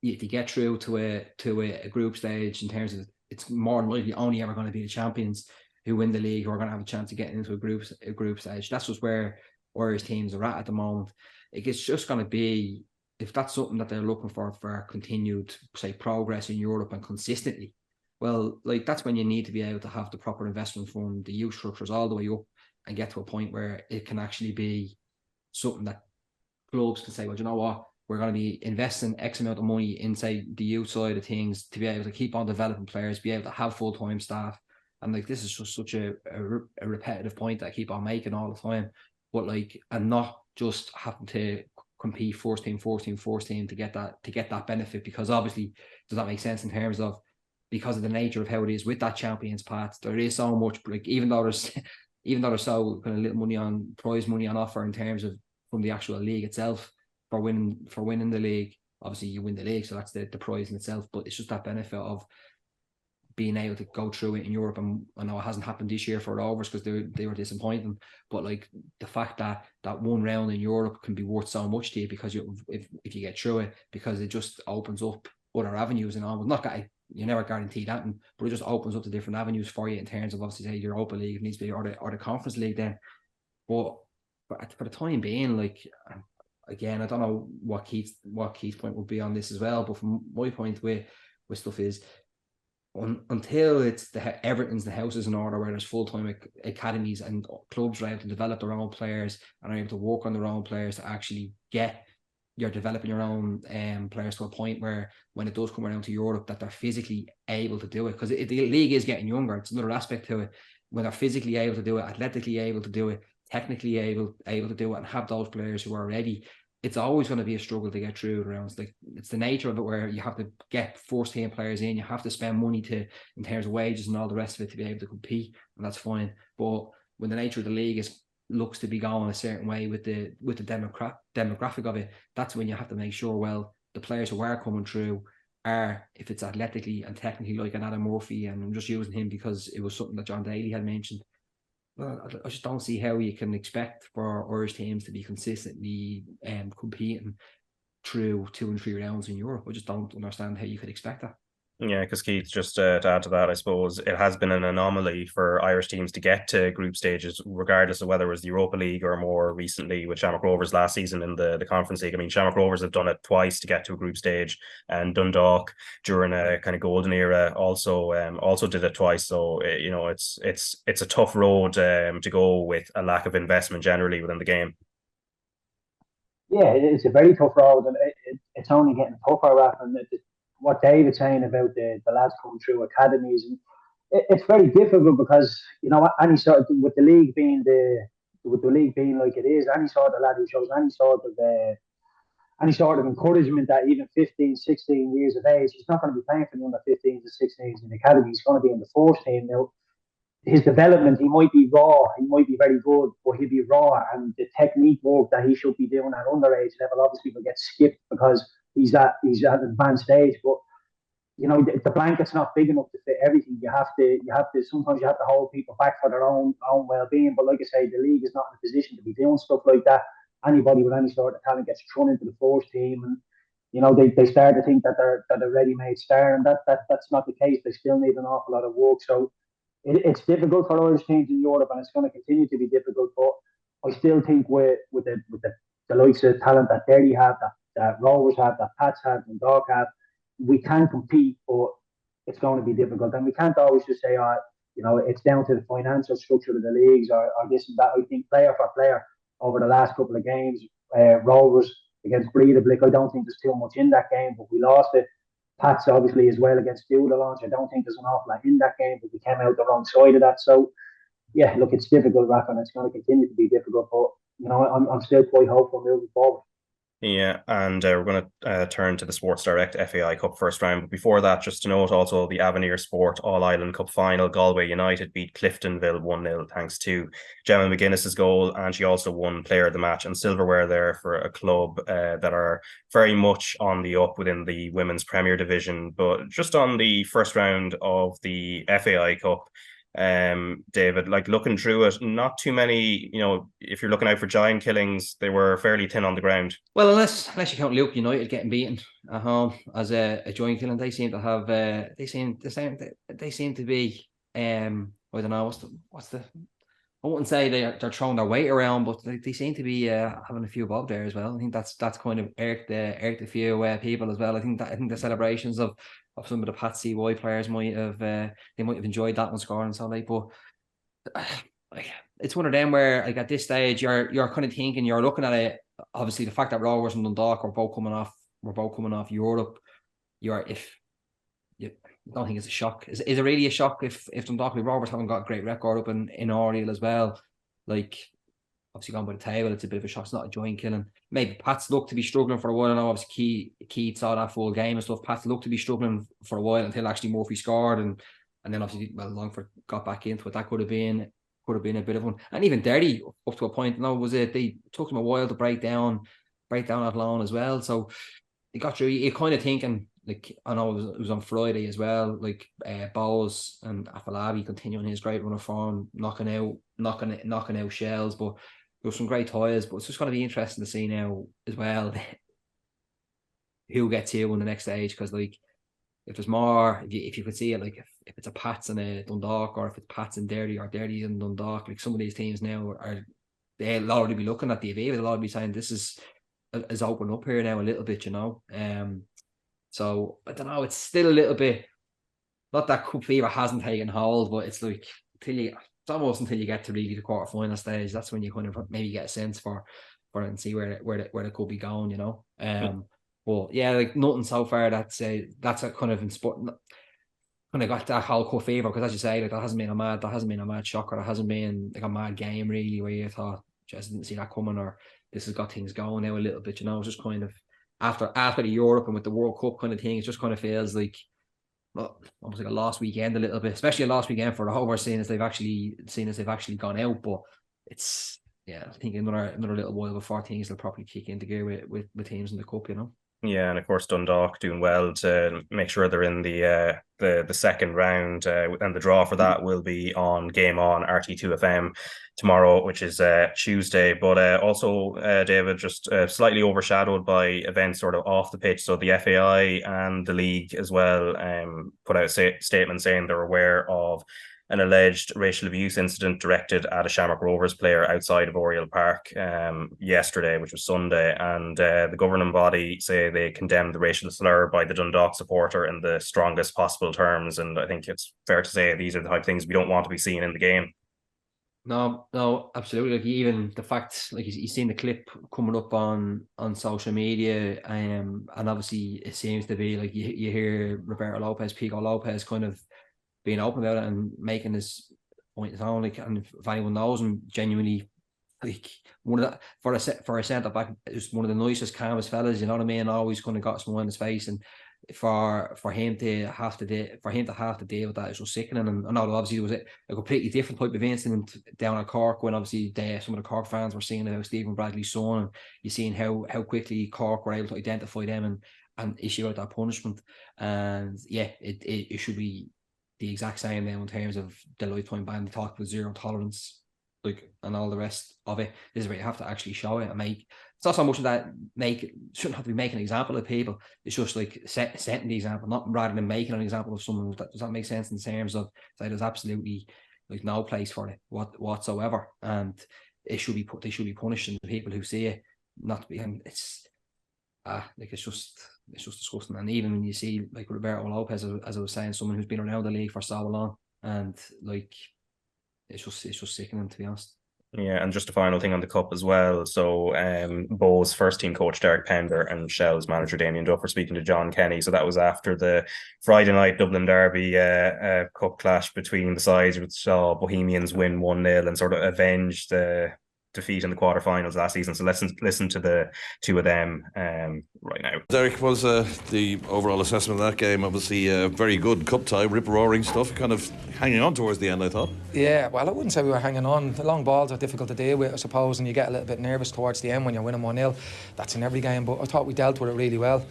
To get through to a group stage, in terms of, it's more than likely only ever going to be the champions who win the league who are going to have a chance of getting into a group stage. That's just where Irish teams are at the moment. It's just going to be, if that's something that they're looking for continued, say, progress in Europe and consistently, well, like that's when you need to be able to have the proper investment from the youth structures all the way up and get to a point where it can actually be something that clubs can say, well, you know what, we're going to be investing X amount of money in, say, the youth side of things to be able to keep on developing players, be able to have full-time staff. And like, this is just such a repetitive point that I keep on making all the time. But like, and not just having to compete first team to get that benefit, because obviously, does that make sense in terms of, because of the nature of how it is with that Champions Path, there is so much, like, even though there's so kind of little prize money on offer in terms of from the actual league itself, for winning the league. Obviously you win the league, so that's the prize in itself, but it's just that benefit of being able to go through it in Europe. And I know it hasn't happened this year for Rovers because they were disappointing. But like the fact that one round in Europe can be worth so much to you because if you get through it, because it just opens up other avenues and all. Not that you never guarantee that, but it just opens up the different avenues for you in terms of obviously say Europa League if needs to be or the Conference League then. But for the time being, like again, I don't know what Keith's point would be on this as well. But from my point with stuff is until it's everything's the houses in order where there's full-time academies and clubs are able to develop their own players and are able to work on their own players to actually you're developing your own players to a point where when it does come around to Europe that they're physically able to do it, because the league is getting younger. It's another aspect to it. When they're physically able to do it, athletically able to do it, technically able to do it, and have those players who are ready, it's always going to be a struggle to get through the rounds. Like it's the nature of it where you have to get first team players in, you have to spend money in terms of wages and all the rest of it to be able to compete, and that's fine. But when the nature of the league looks to be going a certain way with the demographic of it, that's when you have to make sure the players who are coming through are, if it's athletically and technically like an Adam Murphy, and I'm just using him because it was something that John Daly had mentioned. Well, I just don't see how you can expect for Irish teams to be consistently competing through 2 and 3 rounds in Europe. I just don't understand how you could expect that. Yeah, because Keith, just to add to that, I suppose it has been an anomaly for Irish teams to get to group stages, regardless of whether it was the Europa League or more recently with Shamrock Rovers last season in the Conference League. I mean, Shamrock Rovers have done it twice to get to a group stage, and Dundalk during a kind of golden era also did it twice. So it's a tough road to go with a lack of investment generally within the game. Yeah, it's a very tough road, and it's only getting tougher, Raf. And what David's saying about the lads coming through academies, and it's very difficult because any sort of, with the league being like it is, any sort of lad who shows any sort of encouragement that even 15, 16 years of age, he's not going to be playing for the under 15s and 16s in the academy. He's going to be in the first team now. His development, he might be raw, he might be very good, but he'll be raw, and the technique work that he should be doing at underage level obviously will get skipped because he's at an advanced stage. But the blanket's not big enough to fit everything. You have to sometimes you have to hold people back for their own well-being. But like I say, the league is not in a position to be doing stuff like that. Anybody with any sort of talent gets thrown into the first team, and they start to think that they're a ready-made star, and that's not the case. They still need an awful lot of work. So it's difficult for Irish teams in Europe, and it's going to continue to be difficult. But I still think with the likes of talent that Derry have, that Rovers have, that Pats have, and Dog have, we can compete, but it's going to be difficult. And we can't always just say, it's down to the financial structure of the leagues or this and that. I think player for player over the last couple of games, Rovers against Breidablik, I don't think there's too much in that game, but we lost it. Pats obviously as well against Doherty. I don't think there's an awful lot in that game, but we came out the wrong side of that. So, yeah, look, it's difficult, Raf, and it's going to continue to be difficult. But I'm still quite hopeful moving forward. Yeah, and we're going to turn to the Sports Direct FAI Cup first round. But before that, just to note also the Avenir Sport All-Ireland Cup final, Galway United beat Cliftonville 1-0 thanks to Gemma McGuinness's goal, and she also won Player of the Match and silverware there for a club that are very much on the up within the Women's Premier Division. But just on the first round of the FAI Cup, David, like looking through it, not too many, if you're looking out for giant killings, they were fairly thin on the ground. Well, unless you count Luke United getting beaten at home as a giant killing, they seem to have they seem to be I don't know what's the I wouldn't say they're throwing their weight around, but they seem to be having a few bob there as well. I think that's kind of irked a few people as well. I think the celebrations of some of the Pat CY players might have enjoyed that one scoring so late, but it's one of them where like at this stage you're kind of thinking, you're looking at it. Obviously, the fact that Rovers and Dundalk were both coming off Europe. I don't think it's a shock. Is it really a shock if Dundalk and Rovers haven't got a great record up in RTÉ as well? Like, obviously going by the table, it's a bit of a shock. It's not a joint killing. Maybe Pats look to be struggling for a while. I know obviously Keith saw that full game and stuff. Pats looked to be struggling for a while until actually Murphy scored, and then obviously Longford got back into it. That could have been a bit of one. And even Doherty up to a point. They took them a while to break down at loan as well. So they got through. You're kind of thinking, like I know it was on Friday as well. Like Bowes and Afalabi continuing his great run of form, knocking out shells. But there were some great toys. But it's just going to be interesting to see now as well who gets you in the next stage, because like if there's more, if you could see it, like if it's a Pats and a Dundalk, or if it's Pats and Doherty or Doherty and Dundalk, like some of these teams now they'll already be looking at the Aviva, they'll already be saying this is open up here now a little bit, so I don't know, it's still a little bit, not that cup fever hasn't taken hold, but it's like it's almost until you get to really the quarterfinal stage, that's when you kind of maybe get a sense for it and see where it could be going, But yeah, like nothing so far that's a kind of in sport, kind of got that whole cup fever, because as you say, like that hasn't been a mad shocker, that hasn't been like a mad game really where you thought just didn't see that coming, or this has got things going now a little bit, it's just kind of after the Europe and with the World Cup kind of thing, it just kind of feels like almost like a lost weekend a little bit, especially a lost weekend for the whole, seeing as they've actually gone out. But it's I think another little while before things will probably kick into gear with teams in the cup, Yeah, and of course Dundalk doing well to make sure they're in the second round, and the draw for that will be on Game On RT2 FM tomorrow, which is Tuesday. But also, David, just slightly overshadowed by events sort of off the pitch. So the FAI and the league as well put out a statement saying they're aware of an alleged racial abuse incident directed at a Shamrock Rovers player outside of Oriel Park yesterday, which was Sunday. And the governing body say they condemned the racial slur by the Dundalk supporter in the strongest possible terms. And I think it's fair to say these are the type of things we don't want to be seeing in the game. No, absolutely. Like even the fact, like you've seen the clip coming up on social media, and obviously it seems to be like you hear Pico Lopez kind of being open about it and making his point his own, like, and if anyone knows him, genuinely, like one of the for a centre back, is one of the nicest, calmest fellas, you know what I mean? Always kind of got a smile on his face, and for him to have to deal with that is just sickening. And I know obviously it was a completely different type of incident down at Cork, when obviously some of the Cork fans were seeing how Stephen Bradley's son, and you seen how quickly Cork were able to identify them and issue out that punishment. And yeah, it should be the exact same now in terms of the lifetime ban. They talk about zero tolerance, like, and all the rest of it. This is where you have to actually show it and make. It's not so much of that shouldn't have to be making an example of people. It's just like setting the example, not rather than making an example of someone. Does that make sense in terms of there's absolutely like no place for it whatsoever, and they should be punished, and the people who see it not to be. And it's just disgusting. And even when you see like Roberto Lopez, as I was saying, someone who's been around the league for so long, and like it's just sickening, to be honest. Yeah, and just a final thing on the cup as well. So Bowes' first team coach Derek Pender and Shell's manager Damien Duff were speaking to John Kenny. So that was after the Friday night Dublin Derby cup clash between the sides, which saw Bohemians win 1-0 and sort of avenge the defeat in the quarterfinals last season. So let's listen to the two of them right now. Derek, was the overall assessment of that game? Obviously very good cup tie, rip-roaring stuff, kind of hanging on towards the end, I thought. Yeah, well, I wouldn't say we were hanging on. The long balls are difficult to deal with, I suppose, and you get a little bit nervous towards the end when you're winning 1-0. That's in every game, but I thought we dealt with it really well,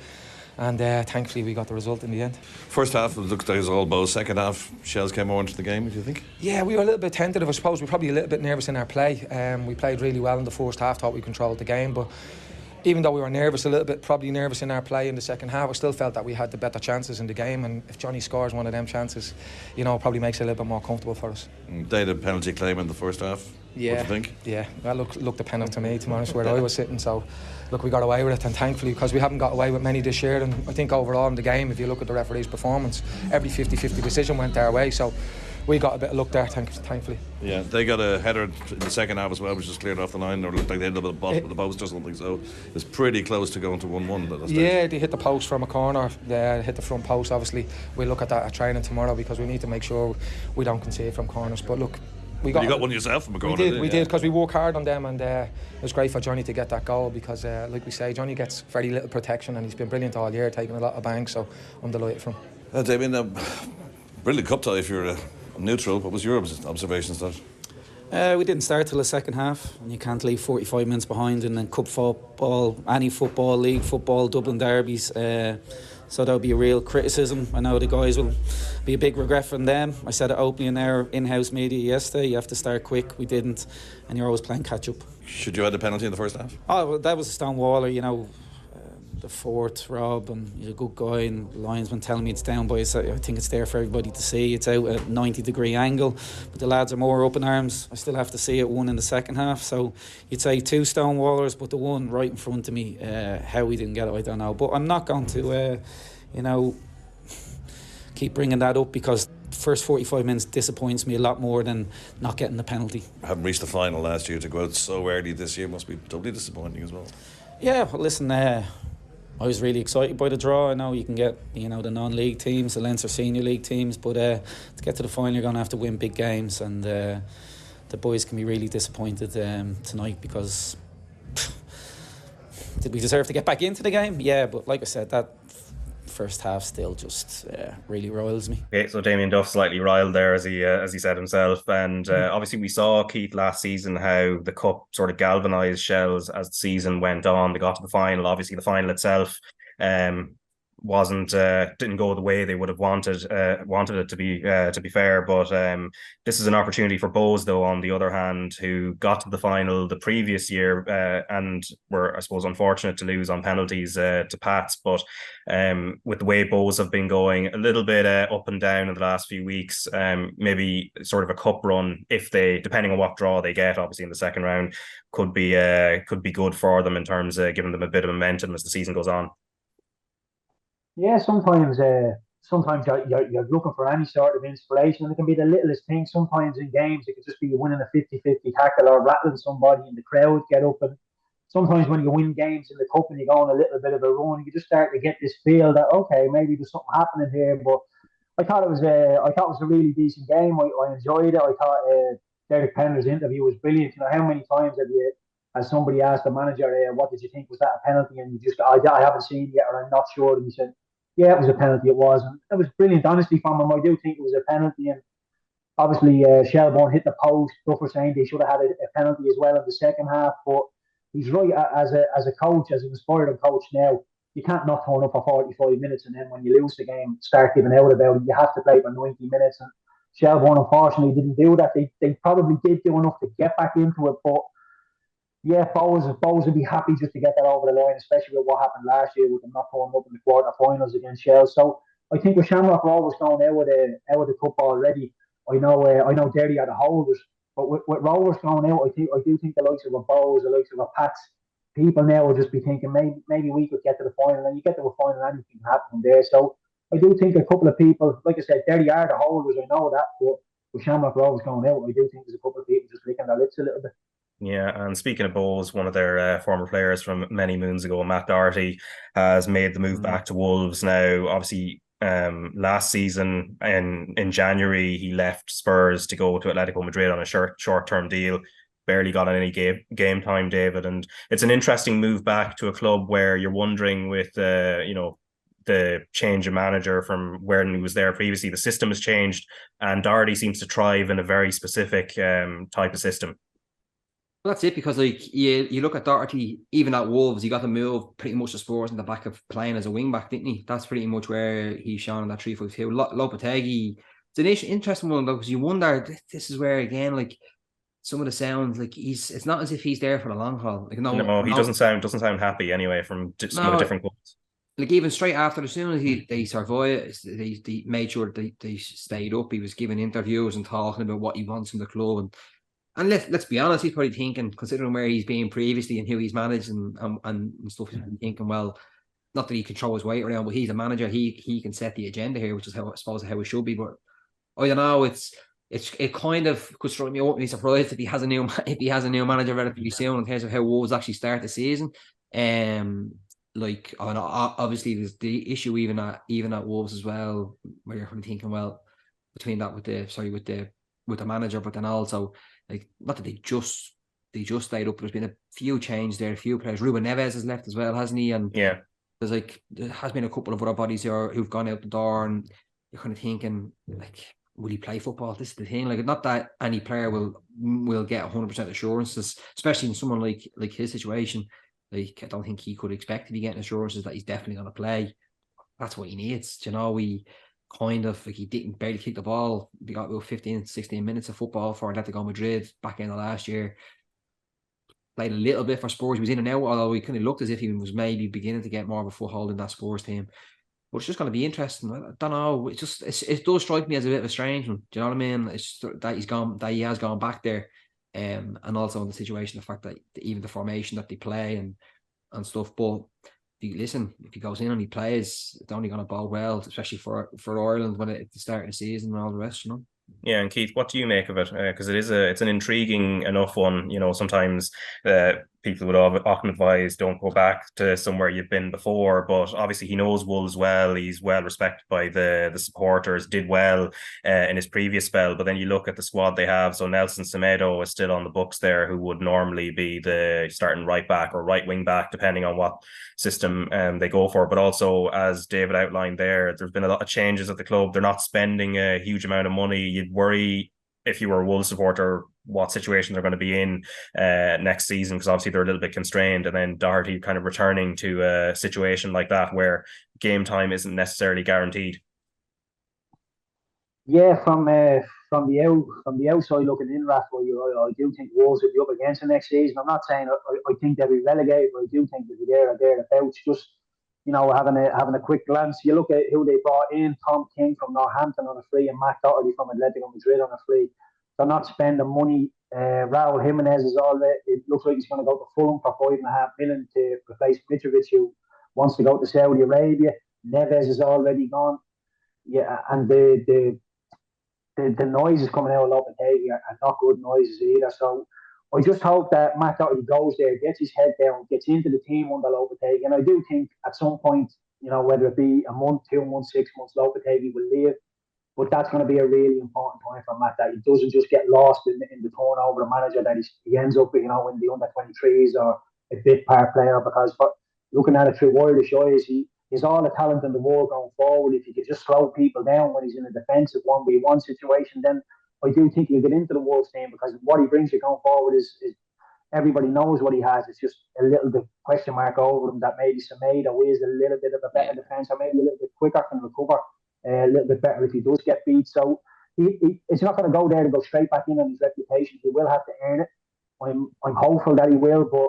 and thankfully we got the result in the end. First half, it looked like it was all Bowes. Second half, Shells came more into the game, do you think? Yeah, we were a little bit tentative, I suppose. We were probably a little bit nervous in our play. We played really well in the first half, thought we controlled the game, but even though we were nervous a little bit, probably nervous in our play in the second half, I still felt that we had the better chances in the game, and if Johnny scores one of them chances, it probably makes it a little bit more comfortable for us. They had a penalty claim in the first half. Yeah. What do you think? Yeah, well, looked a penalty to me, to be honest, where I was sitting. So, look, we got away with it, and thankfully, because we haven't got away with many this year. And I think overall in the game, if you look at the referee's performance, every 50-50 decision went their way. So, we got a bit of luck there, thankfully. Yeah, they got a header in the second half as well, which just cleared off the line, or looked like they ended up at the bottom of the post or something. So, it's pretty close to going to 1-1. Yeah, they hit the post from a corner. They hit the front post. Obviously, we'll look at that at training tomorrow, because we need to make sure we don't concede from corners. But look, you got one yourself from a corner. We did, because we work hard on them, and it was great for Johnny to get that goal, because like we say, Johnny gets very little protection, and he's been brilliant all year, taking a lot of banks, so I'm delighted for him. Damien, brilliant cup tie if you're neutral. What was your observations of that? We didn't start till the second half, and you can't leave 45 minutes behind. And then cup football, any football, league football, Dublin derbies, So that'll be a real criticism. I know the guys will be a big regret from them. I said it openly in our in-house media yesterday. You have to start quick. We didn't, and you're always playing catch up. Should you have had a penalty in the first half? Oh, well, that was a stone waller, you know. The fourth, Rob, and he's a good guy, and the linesman telling me it's down by, I think it's there for everybody to see. It's out at a 90-degree angle, but the lads are more up in arms. I still have to see it, one in the second half. So you'd say 2 stone wallers, but the one right in front of me, how we didn't get it, I don't know. But I'm not going to, keep bringing that up, because the first 45 minutes disappoints me a lot more than not getting the penalty. Having reached the final last year, to go out so early this year must be doubly disappointing as well. Yeah, well, listen, I was really excited by the draw. I know you can get, the non-league teams, the Leinster Senior League teams, but to get to the final, you're going to have to win big games, and the boys can be really disappointed tonight, because did we deserve to get back into the game? Yeah, but like I said, that first half still just really riles me. Okay, so Damien Duff slightly riled there, as he said himself, and obviously we saw, Keith, last season how the cup sort of galvanised Shells as the season went on. They got to the final. Obviously the final itself didn't go the way they would have wanted it to be fair, but this is an opportunity for Bohs, though, on the other hand, who got to the final the previous year and were, I suppose, unfortunate to lose on penalties to Pats. But with the way Bohs have been going a little bit up and down in the last few weeks, maybe sort of a cup run, if they, depending on what draw they get, obviously in the second round, could be good for them in terms of giving them a bit of momentum as the season goes on. Yeah, sometimes you're looking for any sort of inspiration, and it can be the littlest thing. Sometimes in games it could just be winning a 50-50 tackle or rattling somebody in the crowd get up. And sometimes when you win games in the cup and you go on a little bit of a run, you just start to get this feel that, okay, maybe there's something happening here. But I thought it was a really decent game. I enjoyed it. I thought Derek Penner's interview was brilliant. How many times has somebody asked the manager, what did you think, was that a penalty? And you just, I haven't seen it yet, or I'm not sure. And he said, yeah, it was a penalty, it was. And it was brilliant, honestly, from him. I do think it was a penalty. And obviously, Shelbourne hit the post. Duffer saying they should have had a penalty as well in the second half. But he's right, as a coach, as an aspiring coach now, you can't not turn up for 45 minutes and then when you lose the game, start giving out about it. You have to play for 90 minutes. And Shelbourne, unfortunately, didn't do that. They probably did do enough to get back into it, but yeah, Bohs would be happy just to get that over the line, especially with what happened last year with them not turning up in the quarter-finals against Shells. So I think with Shamrock Rovers going out of the cup already, I know Doherty are the holders, but with Rovers going out, I do think the likes of a Bohs, the likes of a Pats, people now will just be thinking maybe we could get to the final, and you get to the final, anything can happen from there. So I do think a couple of people, like I said, Doherty are the holders, I know that, but with Shamrock Rovers going out, I do think there's a couple of people just licking their lips a little bit. Yeah, and speaking of Bohs, one of their former players from many moons ago, Matt Doherty, has made the move back to Wolves now. Obviously, last season in January, he left Spurs to go to Atletico Madrid on a short-term deal. Barely got any game time, David. And it's an interesting move back to a club where you're wondering with, the change of manager from when he was there previously, the system has changed, and Doherty seems to thrive in a very specific type of system. Well, that's it, because you look at Doherty, even at Wolves, he got to move pretty much the Spurs in the back of playing as a wing back, didn't he? That's pretty much where he's shown in that 3-5-2. Lopetegui, it's an interesting one, though, because you wonder, this is where, again, some of the sounds, it's not as if he's there for the long haul. No, he doesn't sound happy anyway from some of the different clubs. Even straight after, as soon as they survived, they made sure they stayed up. He was giving interviews and talking about what he wants from the club, and let's be honest, he's probably thinking, considering where he's been previously and who he's managed and stuff, he's thinking, well, not that he can throw his weight around, but he's a manager. He can set the agenda here, which is how it should be. But I don't know. It kind of could strike me. I wouldn't be surprised if he has a new manager relatively soon in terms of how Wolves actually start the season. Obviously there's the issue even at Wolves as well, where you're kind of thinking, well, between that with the manager, but then also, not that they just stayed up, but there's been a few changes there, a few players. Ruben Neves has left as well, hasn't he? And yeah, there has been a couple of other bodies here who've gone out the door, and you're kind of thinking, will he play football? This is the thing. Not that any player will get 100% assurances, especially in someone like his situation. I don't think he could expect to be getting assurances that he's definitely going to play. that's what he needs. You know, he kind of, like, he didn't barely kick the ball. He got about 15, 16 minutes of football for Atletico Madrid back in the last year. Played a little bit for Spurs. He was in and out, although he kind of looked as if he was maybe beginning to get more of a foothold in that Spurs team. But it's just going to be interesting. I don't know. It does strike me as a bit of a strange one. Do you know what I mean? It's just that he has gone back there, and also in the situation, the fact that even the formation that they play and stuff. But if he goes in and he plays, it's only going to bode well, especially for Ireland when at the start of the season and all the rest. You know. Yeah, and Keith, what do you make of it? Because it's an intriguing enough one. You know, sometimes people would often advise don't go back to somewhere you've been before, but obviously he knows Wolves well. He's well respected by the supporters. Did well in his previous spell, but then you look at the squad they have. So Nelson Semedo is still on the books there, who would normally be the starting right back or right wing back, depending on what system they go for. But also, as David outlined there's been a lot of changes at the club. They're not spending a huge amount of money. You'd worry, if you were a Wolves supporter, what situation they're going to be in next season, because obviously they're a little bit constrained. And then Doherty kind of returning to a situation like that where game time isn't necessarily guaranteed. Yeah, from the outside looking in, Raf, I do think Wolves will be up against the next season. I'm not saying I think they'll be relegated, but I do think they'll be there or thereabouts. Just, you know, having a quick glance, you look at who they brought in: Tom King from Northampton on a free, and Matt Doherty from Atletico Madrid on a free. They're not spending money. Raul Jimenez is already. It looks like he's going to go to Fulham for $5.5 million to replace Mitrovic, who wants to go to Saudi Arabia. Neves is already gone. Yeah, and the noises coming out of Lopetegui are not good noises either. So I just hope that Matt Doherty goes there, gets his head down, gets into the team under Lopetegui. And I do think at some point, you know, whether it be a month, 2 months, 6 months, Lopetegui will leave. But that's going to be a really important point for Matt, that he doesn't just get lost in the turnover of manager, that he ends up, you know, in the under-23s or a bit part player. Because looking at it through Irish eyes, he's all the talent in the world going forward. If he could just slow people down when he's in a defensive 1v1 situation, then I do think he'll get into the Wolves team, because what he brings you going forward is everybody knows what he has. It's just a little bit question mark over him that maybe Semedo is a little bit of a better defence, or maybe a little bit quicker, can recover a little bit better if he does get beat. So it's not going to go there to go straight back in on his reputation. He will have to earn it. I'm hopeful that he will, but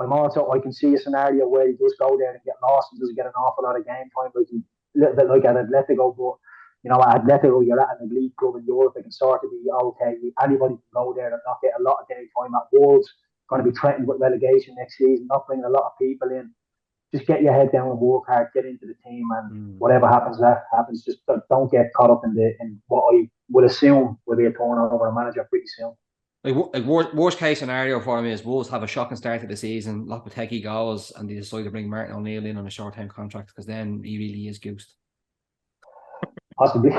I can see a scenario where he does go there and get lost and doesn't get an awful lot of game time, like a little bit like at Atletico. But you know, at Atletico, you're at an elite club in Europe. It can sort of be okay. Anybody can go there and not get a lot of game time. At Wolves, going to be threatened with relegation next season, not bringing a lot of people in. Just get your head down and work hard, get into the team, and whatever happens, that happens. Just don't get caught up in what I would assume will be a turnover of a manager pretty soon. Like worst case scenario for me is Wolves have a shocking start to the season, Lopetegui goes, and they decide to bring Martin O'Neill in on a short-term contract, because then he really is goosed. Possibly.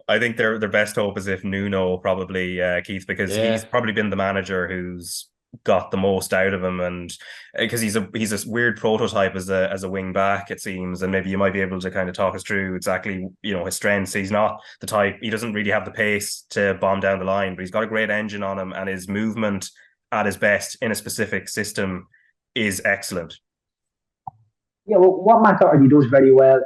I think their best hope is if Nuno, probably, Keith, because he's probably been the manager who's got the most out of him, and because he's a weird prototype as a wing back, it seems, and maybe you might be able to kind of talk us through exactly, you know, his strengths. He's not the type, he doesn't really have the pace to bomb down the line, but he's got a great engine on him, and his movement at his best in a specific system is excellent. Yeah, well, what Matt Doherty does very well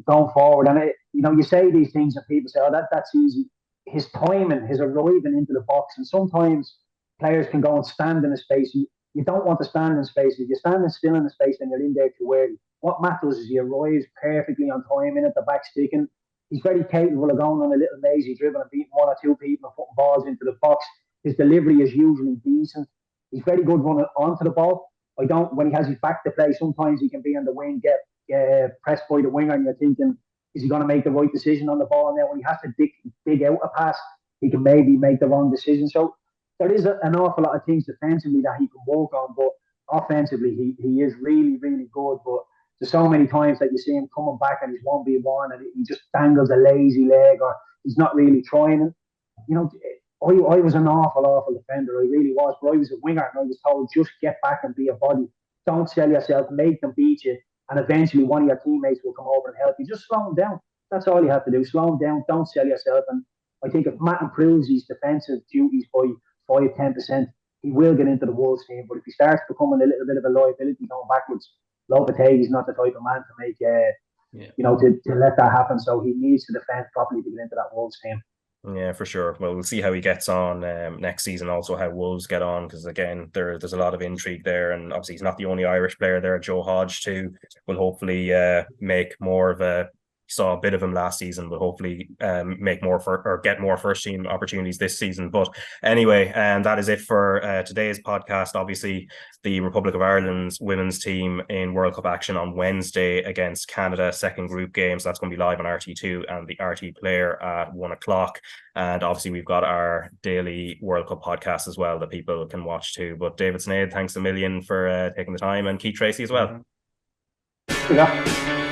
going forward, and you know, you say these things and people say, "Oh, that's easy." His timing, his arriving into the box, and sometimes players can go and stand in a space. You don't want to stand in space. If you're standing still in a space, then you're in there too early. What Matt does is he arrives perfectly on time in at the back sticking. He's very capable of going on a little lazy dribble and beating 1 or 2 people and putting balls into the box. His delivery is usually decent. He's very good running onto the ball. When he has his back to play, sometimes he can be on the wing, get pressed by the winger, and you're thinking, is he going to make the right decision on the ball? Now, when he has to dig out a pass, he can maybe make the wrong decision. So there is an awful lot of things defensively that he can work on, but offensively, he is really, really good. But there's so many times that you see him coming back and he's 1v1 and he just dangles a lazy leg, or he's not really trying. And, you know, I was an awful defender. I really was. But I was a winger, and I was told, just get back and be a body. Don't sell yourself, make them beat you, and eventually one of your teammates will come over and help you. Just slow him down. That's all you have to do. Slow him down. Don't sell yourself. And I think if Matt improves his defensive duties by 5-10%, he will get into the Wolves team. But if he starts becoming a little bit of a liability going backwards, Lopetegui's not the type of man to make, to let that happen. So he needs to defend properly to get into that Wolves team. Yeah, for sure. Well, we'll see how he gets on next season, also how Wolves get on, because again, there's a lot of intrigue there, and obviously he's not the only Irish player there. Joe Hodge too will hopefully make more of a. Saw a bit of him last season, but hopefully make more get more first team opportunities this season. But anyway, and that is it for today's podcast. Obviously, the Republic of Ireland's women's team in World Cup action on Wednesday against Canada, second group game. So that's going to be live on RT2 and the RT Player at 1:00. And obviously, we've got our daily World Cup podcast as well that people can watch too. But David Sneyd, thanks a million for taking the time, and Keith Treacy as well. Yeah.